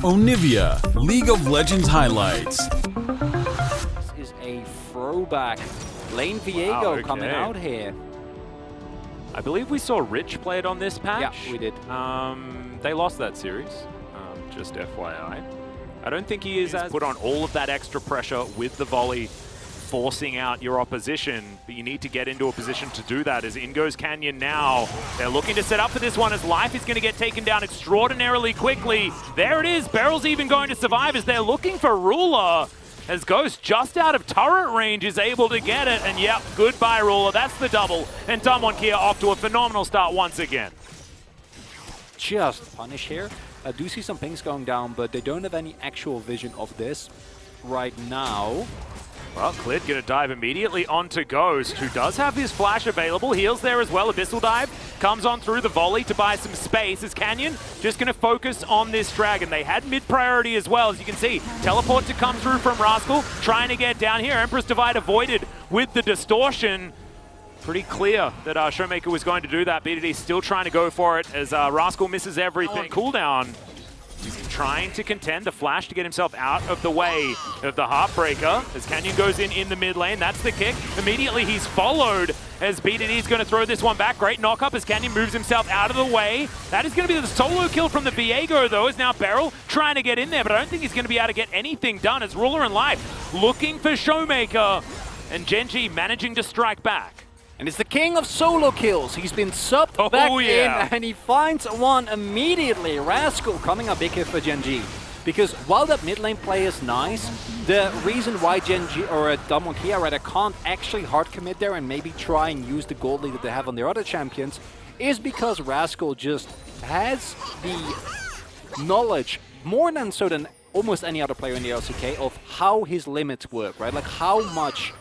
Onivia, League of Legends highlights. This is a throwback. Lane Viego coming out here. I believe we saw Rich play it on this patch. Yeah, we did. They lost that series, just FYI. I don't think he is as put on all of that extra pressure with the volley, forcing out your opposition, but you need to get into a position to do that. As in goes Canyon now. They're looking to set up for this one as Life is going to get taken down extraordinarily quickly. There it is. Beryl's even going to survive as they're looking for Ruler. As Ghost, just out of turret range, is able to get it. And yep, goodbye Ruler. That's the double. And W9D4 off to a phenomenal start once again. Just punish here. I do see some pings going down, but they don't have any actual vision of this right now. Well, Clid going to dive immediately onto Ghost, who does have his flash available. Heals there as well. Abyssal dive comes on through the volley to buy some space. As Canyon just going to focus on this dragon. They had mid priority as well, as you can see. Teleport to come through from Rascal, trying to get down here. Empress Divide avoided with the distortion. Pretty clear that Showmaker was going to do that. BDD still trying to go for it as Rascal misses everything. Cooldown. He's trying to contend the flash to get himself out of the way of the Heartbreaker. As Canyon goes in the mid lane, that's the kick. Immediately he's followed as BDD is going to throw this one back. Great knock up as Canyon moves himself out of the way. That is going to be the solo kill from the Viego though, as now Beryl trying to get in there, but I don't think he's going to be able to get anything done as Ruler and Life looking for Showmaker and Gen.G managing to strike back. And it's the king of solo kills. He's been subbed back in, and he finds one immediately. Rascal coming a big hit for Gen.G. Because while that mid lane play is nice, the reason why Gen.G or W9D4 rather can't actually hard commit there and maybe try and use the gold lead that they have on their other champions is because Rascal just has the knowledge, more than so than almost any other player in the LCK, of how his limits work, right? Like how much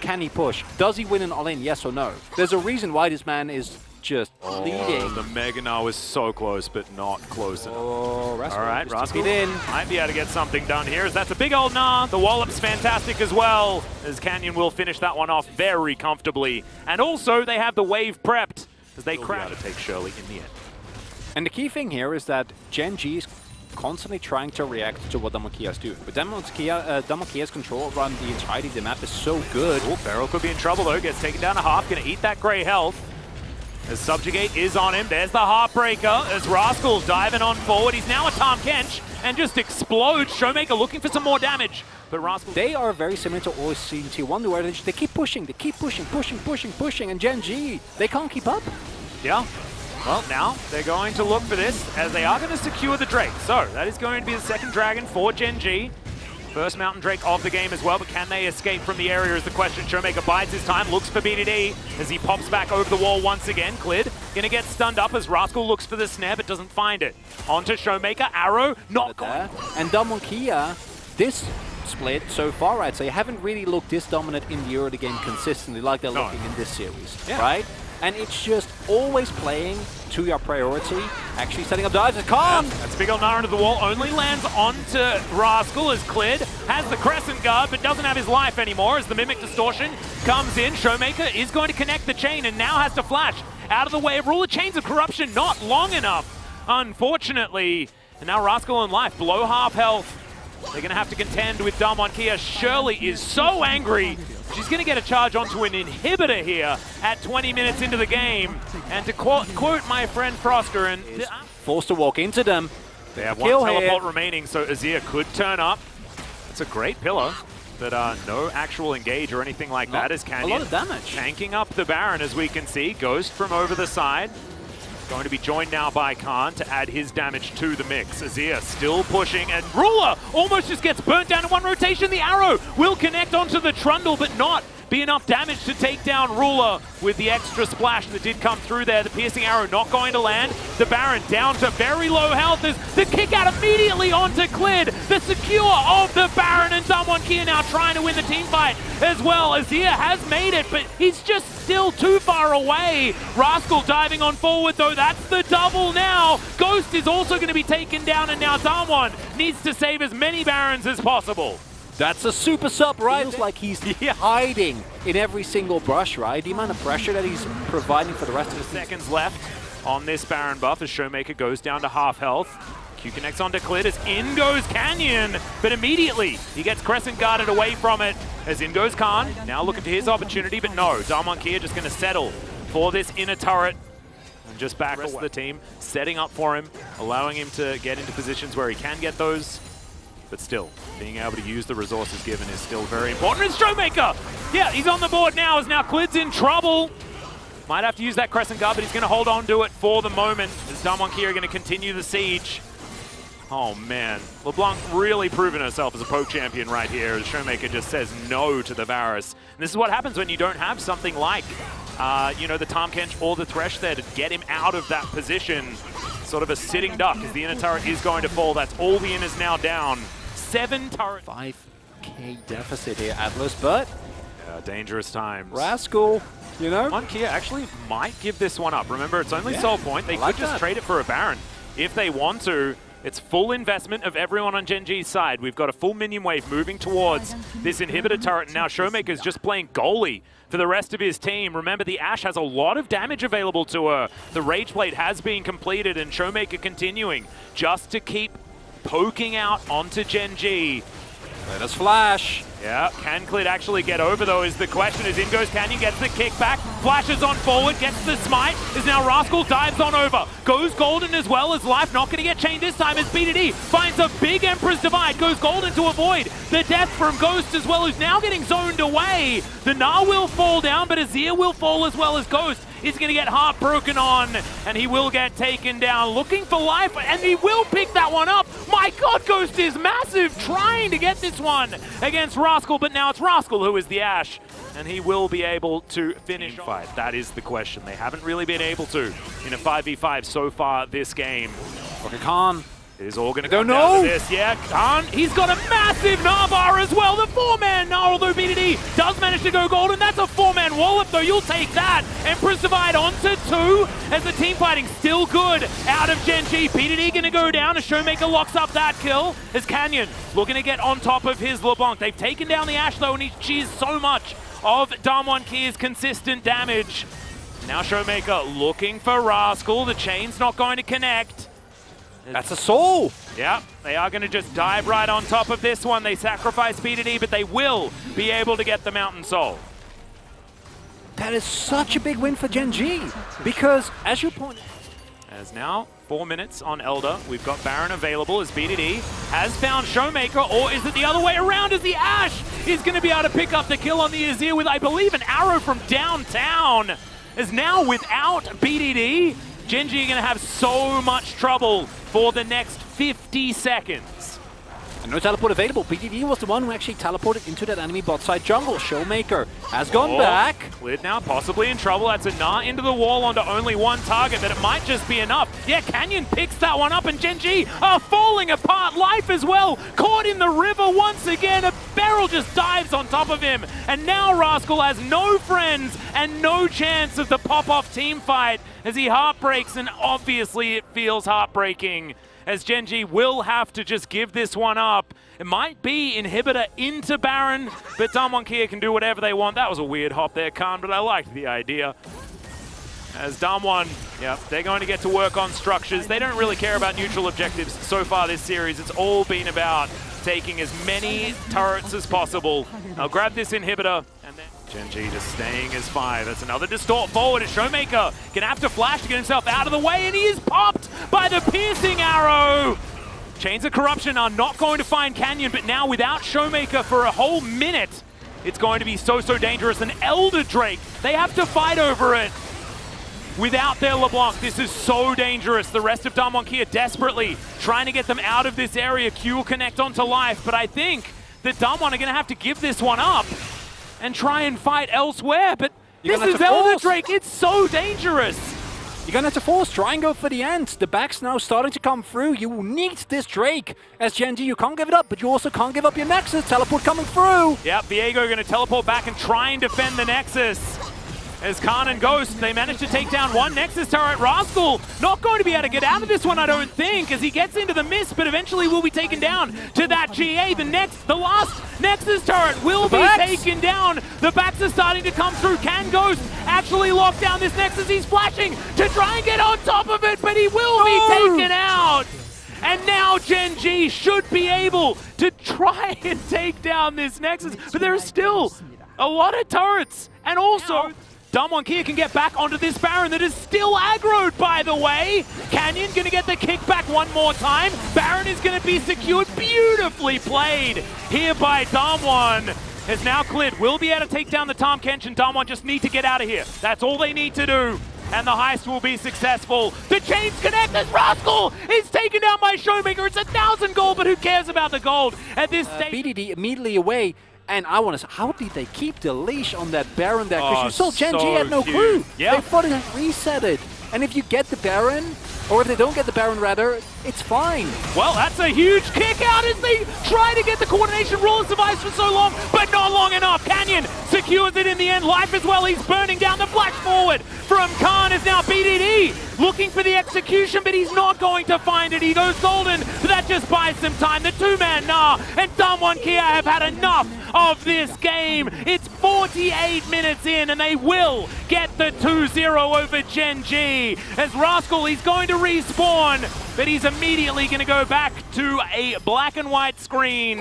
can he push? Does he win an all-in, yes or no? There's a reason why this man is just leading. The Mega Gnar was so close, but not close enough. Oh, Rascal. All right, Rascal in. might be able to get something done here. As that's a big old Gnar. The wallop's fantastic as well, as Canyon will finish that one off very comfortably. And also, they have the wave prepped, as they crash to take Shirley in the end. And the key thing here is that Gen.G is constantly trying to react to what W9D4 is doing. But W9D4's control around the entirety of the map is so good. Oh, Beryl could be in trouble though, gets taken down to half, gonna eat that grey health. As Subjugate is on him, there's the Heartbreaker, as Rascal's diving on forward. He's now a Tahm Kench, and just explodes. Showmaker looking for some more damage, but Rascal... They are very similar to always seen T1, where they keep pushing, and Gen.G, they can't keep up. Yeah. Well, now they're going to look for this, as they are going to secure the Drake. So, that is going to be the second Dragon for Gen.G. First Mountain Drake of the game as well, but can they escape from the area is the question. Showmaker bides his time, looks for BDD as he pops back over the wall once again. Clid going to get stunned up as Rascal looks for the snare, but doesn't find it. Onto Showmaker, Arrow, not going. And W9D4, this split so far, I'd say, haven't really looked this dominant in the early game consistently like they're looking in this series, right? And it's just always playing to your priority, actually setting up dives. Calm! That's a big old Gnar into the wall, only lands onto Rascal as Clid has the Crescent Guard, but doesn't have his life anymore as the Mimic Distortion comes in. Showmaker is going to connect the chain and now has to flash out of the way of Ruler. Chains of Corruption not long enough, unfortunately. And now Rascal and Life below half health. They're going to have to contend with W9D4. Shirley is so angry. She's going to get a charge onto an inhibitor here at 20 minutes into the game. And to quote my friend Froster, and forced to walk into them. They have one teleport remaining, so Azir could turn up. It's a great pillar, but no actual engage or anything like that as Canyon. A lot of damage. Tanking up the Baron, as we can see. Ghost from over the side. Going to be joined now by Khan to add his damage to the mix. Azir still pushing, and Ruler almost just gets burnt down in one rotation. The arrow will connect onto the Trundle, but not be enough damage to take down Ruler with the extra splash that did come through there. The piercing arrow not going to land. The Baron down to very low health as the kick out immediately onto Clid. The secure of the Baron, and W9D4 now trying to win the team fight as well. Azir has made it, but he's just still too far away. Rascal diving on forward though, that's the double now. Ghost is also going to be taken down, and now W9D4 needs to save as many Barons as possible. That's a super sub, right? Feels like he's hiding in every single brush, right? The amount of pressure that he's providing for the rest of the seconds left on this Baron buff as Showmaker goes down to half health. Q connects onto Clit as in goes Canyon, but immediately he gets Crescent guarded away from it as in goes Khan. Now looking for his opportunity, but no, Darmonkia just going to settle for this inner turret and just back the rest of the team, setting up for him, allowing him to get into positions where he can get those. But still, being able to use the resources given is still very important. And Showmaker! Yeah, he's on the board now as now Clid's in trouble. Might have to use that Crescent guard, but he's going to hold on to it for the moment as Darmonkia are going to continue the siege. Oh man, LeBlanc really proven herself as a poke champion right here as Showmaker just says no to the Varus. And this is what happens when you don't have something like, you know, the Tahm-Kench or the Thresh there to get him out of that position. Sort of a sitting duck as the inner turret is going to fall. That's all the inners now down. 7 turret. 5k deficit here, Atlas, but yeah, dangerous times. Rascal, you know? Kia actually might give this one up. Remember, it's only Soul Point. They could just trade it for a Baron if they want to. It's full investment of everyone on Gen.G's side. We've got a full minion wave moving towards this inhibitor turret, and now Showmaker's just playing goalie for the rest of his team. Remember, the Ashe has a lot of damage available to her. The Rage Blade has been completed, and Showmaker continuing just to keep poking out onto Gen.G. Let us flash. Yeah, can Clit actually get over though is the question as in goes Canyon, gets the kickback, flashes on forward, gets the smite, is now Rascal dives on over, goes Golden as well as Life, not going to get chained this time as BDD finds a big Emperor's Divide, goes Golden to avoid the death from Ghost as well, who's now getting zoned away. The Gnar will fall down, but Azir will fall as well as Ghost. He's going to get heartbroken on, and he will get taken down, looking for life, and he will pick that one up. My God, Ghost is massive, trying to get this one against Rascal, but now it's Rascal who is the Ashe, and he will be able to finish fight. That is the question. They haven't really been able to in a 5v5 so far this game. Okay, Khan. It is all going to go down to this. Yeah, Khan, he's got a massive Gnar as well. The 4-man Gnar, although BDD does manage to go Golden. That's a 4-man wallop, though. You'll take that. Emperor's Divide onto 2 as the team fighting still good out of Gen.G. BDD going to go down as Showmaker locks up that kill as Canyon looking to get on top of his LeBlanc. They've taken down the Ashe, though, and he cheers so much of Darmonkia's consistent damage. Now Showmaker looking for Rascal. The chain's not going to connect. That's a soul. Yeah, they are going to just dive right on top of this one. They sacrifice BDD, but they will be able to get the Mountain Soul. That is such a big win for Gen.G because, as you pointed, as now 4 minutes on Elder, we've got Baron available as BDD has found Showmaker, or is it the other way around as the Ashe is going to be able to pick up the kill on the Azir with, I believe, an arrow from downtown. As now without BDD, Gen.G are going to have so much trouble for the next 50 seconds. And no teleport available. BDD was the one who actually teleported into that enemy bot side jungle. Showmaker has gone back. Clit now possibly in trouble. That's a Gnar into the wall onto only one target, but it might just be enough. Yeah, Canyon picks that one up, and Gen.G are falling apart. Life as well, caught in the river once again. A barrel just dives on top of him, and now Rascal has no friends and no chance of the pop-off team fight as he heartbreaks, and obviously it feels heartbreaking as Gen.G will have to just give this one up. It might be inhibitor into Baron, but Darmonkia can do whatever they want. That was a weird hop there, Khan, but I liked the idea. As Damwon, yeah, they're going to get to work on structures. They don't really care about neutral objectives so far this series. It's all been about taking as many turrets as possible. I'll grab this inhibitor, and then Gen.G just staying as 5. That's another distort forward as Showmaker gonna have to flash to get himself out of the way, and he is popped by the piercing arrow. Chains of Corruption are not going to find Canyon, but now without Showmaker for a whole minute, it's going to be so dangerous. And Elder Drake, they have to fight over it. Without their LeBlanc, this is so dangerous. The rest of Darmonkia desperately trying to get them out of this area. Q will connect onto Life, but I think that Damwon are going to have to give this one up and try and fight elsewhere. But this is Elder Drake. It's so dangerous. You're going to have to force, try and go for the end. The back's now starting to come through. You will need this Drake. As Gen.G, you can't give it up, but you also can't give up your Nexus. Teleport coming through. Yep, Viego going to teleport back and try and defend the Nexus. As Khan and Ghost, they managed to take down one Nexus turret. Rascal not going to be able to get out of this one, I don't think, as he gets into the mist, but eventually will be taken down to that GA. The last Nexus turret will be taken down. The backs are starting to come through. Can Ghost actually lock down this Nexus? He's flashing to try and get on top of it, but he will be taken out. And now Gen.G should be able to try and take down this Nexus, but there are still a lot of turrets. And also, W9D4 can get back onto this Baron that is still aggroed, by the way. Canyon gonna get the kickback one more time. Baron is gonna be secured. Beautifully played here by W9D4. Has now cleared. Will be able to take down the Tahm Kench, and W9D4 just need to get out of here. That's all they need to do. And the heist will be successful. The chains connect as Rascal is taken down by Showmaker. It's 1,000 gold, but who cares about the gold at this stage? BDD immediately away. And I want to say, how did they keep the leash on that Baron there? Because you saw Gen.G so had no cute. clue. Yep. They thought it reset it. And if you get the Baron, or if they don't get the Baron rather, it's fine. Well, that's a huge kick out as they try to get the coordination. Ruler survives for so long, but not long enough. Canyon secures it in the end. Life as well, he's burning down. The flash forward from Khan is now BDD. Looking for the execution, but he's not going to find it. He goes golden, but that just buys some time. The two-man and W9D4 have had enough of this game. It's 48 minutes in, and they will get the 2-0 over Gen.G. As Rascal, he's going to respawn, but he's immediately going to go back to a black and white screen.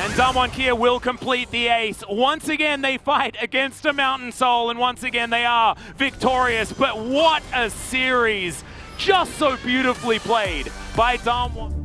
And W9D4 will complete the ace. Once again, they fight against a Mountain Soul, and once again, they are victorious. But what a series! Just so beautifully played by W9D4.